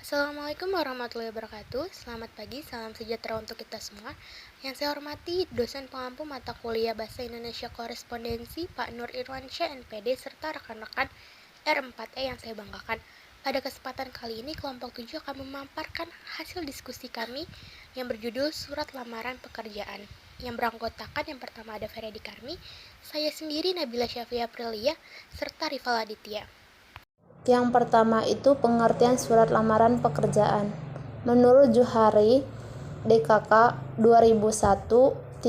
Assalamualaikum warahmatullahi wabarakatuh. Selamat pagi, salam sejahtera untuk kita semua. Yang saya hormati dosen pengampu mata kuliah Bahasa Indonesia Korespondensi Pak Nur Irwansyah NPD serta rekan-rekan R4E yang saya banggakan. Pada kesempatan kali ini kelompok 7 akan memaparkan hasil diskusi kami yang berjudul Surat Lamaran Pekerjaan. Yang beranggotakan yang pertama ada Feredi Karmi, saya sendiri Nabila Syafia Aprilia, serta Rival Aditya. Yang pertama itu pengertian surat lamaran pekerjaan. Menurut Juhari, DKK 2001.1,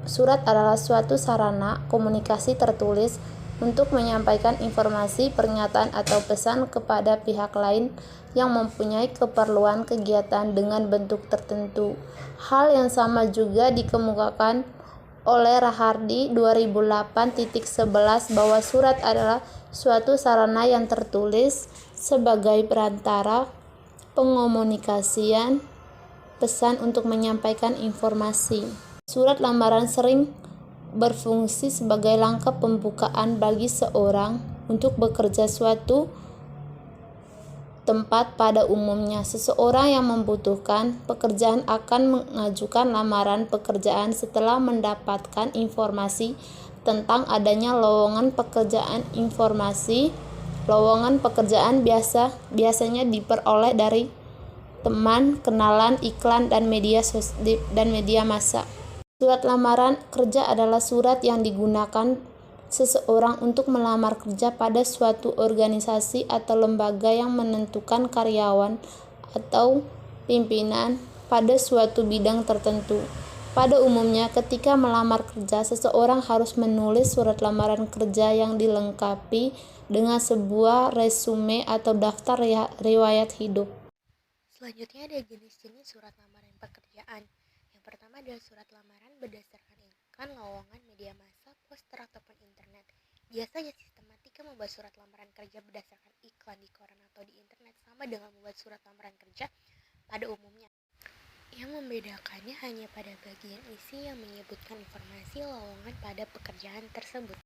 surat adalah suatu sarana komunikasi tertulis untuk menyampaikan informasi, pernyataan, atau pesan kepada pihak lain yang mempunyai keperluan kegiatan dengan bentuk tertentu. Hal yang sama juga dikemukakan oleh Rahardi 2008.11 bahwa surat adalah suatu sarana yang tertulis sebagai perantara pengomunikasian pesan untuk menyampaikan informasi. Surat lamaran sering berfungsi sebagai langkah pembukaan bagi seorang untuk bekerja suatu tempat. Pada umumnya, seseorang yang membutuhkan pekerjaan akan mengajukan lamaran pekerjaan setelah mendapatkan informasi tentang adanya lowongan pekerjaan. Lowongan pekerjaan biasanya diperoleh dari teman, kenalan, iklan, dan media massa. Surat lamaran kerja adalah surat yang digunakan seseorang untuk melamar kerja pada suatu organisasi atau lembaga yang menentukan karyawan atau pimpinan pada suatu bidang tertentu. Pada umumnya, ketika melamar kerja, seseorang harus menulis surat lamaran kerja yang dilengkapi dengan sebuah resume atau daftar riwayat hidup. Selanjutnya ada jenis-jenis surat lamaran pekerjaan. Yang pertama adalah surat lamaran berdasarkan iklan, lowongan, media massa, poster, ataupun internet. Biasanya sistematika membuat surat lamaran kerja berdasarkan iklan di koran atau di internet sama dengan membuat surat lamaran kerja pada umumnya. Yang membedakannya hanya pada bagian isi yang menyebutkan informasi lowongan pada pekerjaan tersebut.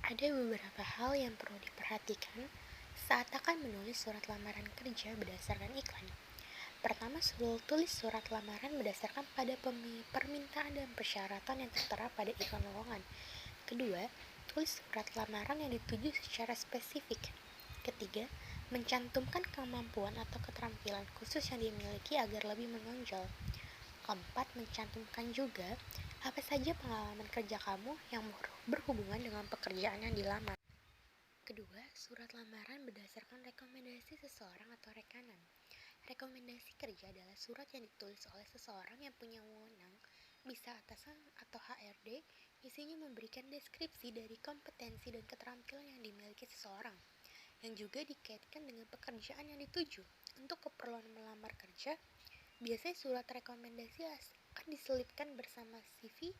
Ada beberapa hal yang perlu diperhatikan saat akan menulis surat lamaran kerja berdasarkan iklan. Pertama, tulis surat lamaran berdasarkan pada permintaan dan persyaratan yang tertera pada iklan lowongan. Kedua, tulis surat lamaran yang dituju secara spesifik. Ketiga, mencantumkan kemampuan atau keterampilan khusus yang dimiliki agar lebih menonjol. Keempat, mencantumkan juga apa saja pengalaman kerja kamu yang berhubungan dengan pekerjaan yang dilamar. Kedua, surat lamaran berdasarkan rekomendasi seseorang atau rekanan. Rekomendasi kerja adalah surat yang ditulis oleh seseorang yang punya wewenang, bisa atasan atau HRD, isinya memberikan deskripsi dari kompetensi dan keterampilan yang dimiliki seseorang, yang juga dikaitkan dengan pekerjaan yang dituju. Untuk keperluan melamar kerja, biasanya surat rekomendasi akan diselipkan bersama CV,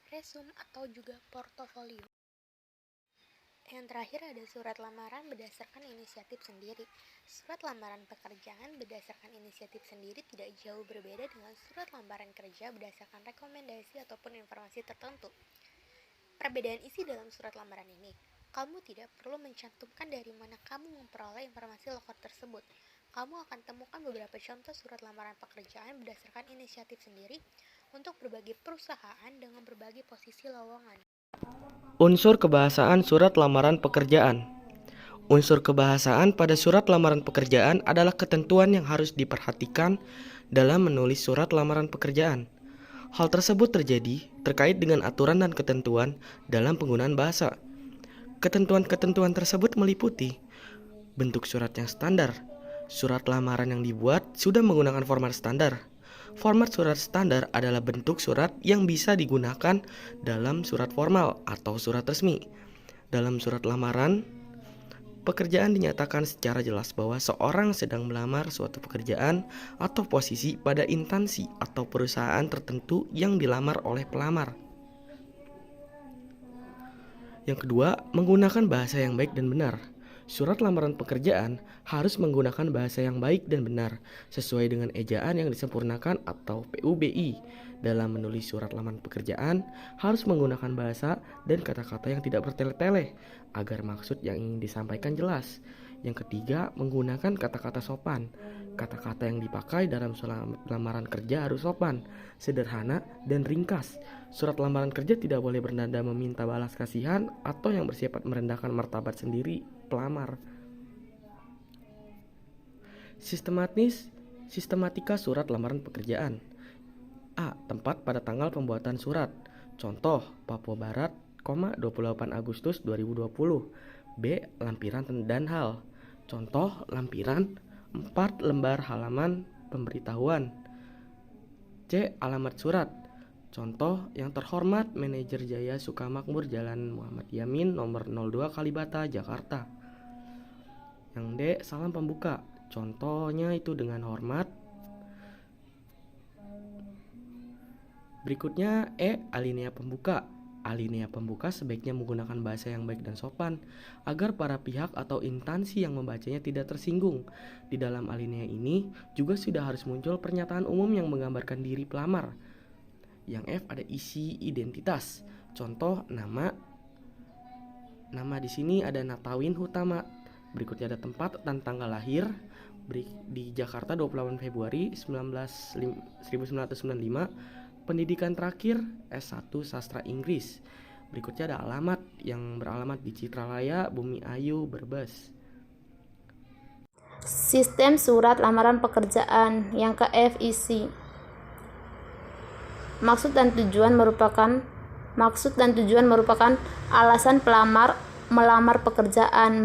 resume, atau juga portofolio. Yang terakhir ada surat lamaran berdasarkan inisiatif sendiri. Surat lamaran pekerjaan berdasarkan inisiatif sendiri tidak jauh berbeda dengan surat lamaran kerja berdasarkan rekomendasi ataupun informasi tertentu. Perbedaan isi dalam surat lamaran ini, kamu tidak perlu mencantumkan dari mana kamu memperoleh informasi lokal tersebut. Kamu akan temukan beberapa contoh surat lamaran pekerjaan berdasarkan inisiatif sendiri untuk berbagai perusahaan dengan berbagai posisi lowongan. Unsur kebahasaan surat lamaran pekerjaan. Unsur kebahasaan pada surat lamaran pekerjaan adalah ketentuan yang harus diperhatikan dalam menulis surat lamaran pekerjaan. Hal tersebut terjadi terkait dengan aturan dan ketentuan dalam penggunaan bahasa. Ketentuan-ketentuan tersebut meliputi bentuk surat yang standar. Surat lamaran yang dibuat sudah menggunakan format standar. Format surat standar adalah bentuk surat yang bisa digunakan dalam surat formal atau surat resmi. Dalam surat lamaran pekerjaan dinyatakan secara jelas bahwa seorang sedang melamar suatu pekerjaan atau posisi pada instansi atau perusahaan tertentu yang dilamar oleh pelamar. Yang kedua, menggunakan bahasa yang baik dan benar. Surat lamaran pekerjaan harus menggunakan bahasa yang baik dan benar sesuai dengan ejaan yang disempurnakan atau PUBI. Dalam menulis surat lamaran pekerjaan harus menggunakan bahasa dan kata-kata yang tidak bertele-tele agar maksud yang ingin disampaikan jelas. Yang ketiga, menggunakan kata-kata sopan. Kata-kata yang dipakai dalam surat lamaran kerja harus sopan, sederhana, dan ringkas. Surat lamaran kerja tidak boleh bernada meminta balas kasihan atau yang bersifat merendahkan martabat sendiri pelamar. Sistematika surat lamaran pekerjaan. A. Tempat pada tanggal pembuatan surat. Contoh, Papua Barat, 28 Agustus 2020. B. Lampiran dan hal. Contoh, lampiran 4 lembar halaman pemberitahuan. C. Alamat surat. Contoh, yang terhormat Manajer Jaya Sukamakmur Jalan Muhammad Yamin nomor 02 Kalibata, Jakarta. Yang D. Salam pembuka. Contohnya itu dengan hormat. Berikutnya E. Alinea pembuka. Alinea pembuka sebaiknya menggunakan bahasa yang baik dan sopan agar para pihak atau instansi yang membacanya tidak tersinggung. Di dalam alinea ini juga sudah harus muncul pernyataan umum yang menggambarkan diri pelamar. Yang F ada isi identitas. Contoh nama di sini ada Natawin Hutama. Berikutnya ada tempat dan tanggal lahir. Di Jakarta 28 Februari 1995. Pendidikan terakhir S1 Sastra Inggris. Berikutnya ada alamat yang beralamat di Citralaya, Bumi Ayu, Brebes. Sistem surat lamaran pekerjaan. Yang ke F isi. Maksud dan tujuan merupakan alasan pelamar melamar pekerjaan,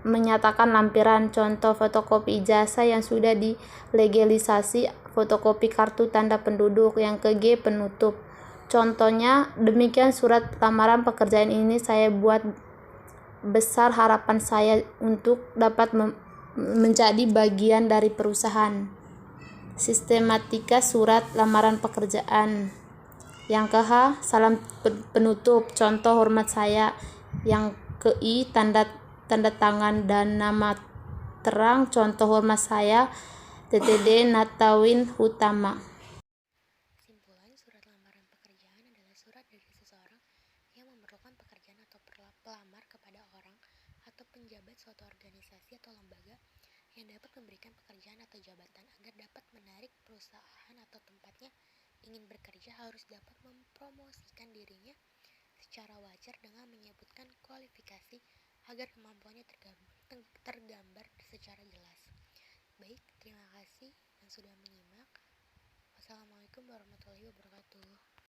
menyatakan lampiran, contoh fotokopi ijazah yang sudah dilegalisasi, fotokopi kartu tanda penduduk. Yang ke G penutup. Contohnya, demikian surat lamaran pekerjaan ini saya buat besar harapan saya untuk dapat menjadi bagian dari perusahaan. Sistematika surat lamaran pekerjaan. Yang ke H, salam penutup, contoh hormat saya. Yang ke I, tanda tangan dan nama terang, contoh hormat saya, TTD Natawin Hutama. Kesimpulan, surat lamaran pekerjaan adalah surat dari seseorang yang memerlukan pekerjaan atau pelamar kepada orang atau penjabat suatu organisasi atau lembaga yang dapat memberikan pekerjaan atau jabatan. Agar dapat menarik perusahaan atau tempatnya ingin bekerja, harus dapat mempromosikan dirinya secara wajar dengan menyebutkan kualifikasi agar kemampuannya tergambar secara jelas. Baik, terima kasih yang sudah menyimak. Wassalamualaikum warahmatullahi wabarakatuh.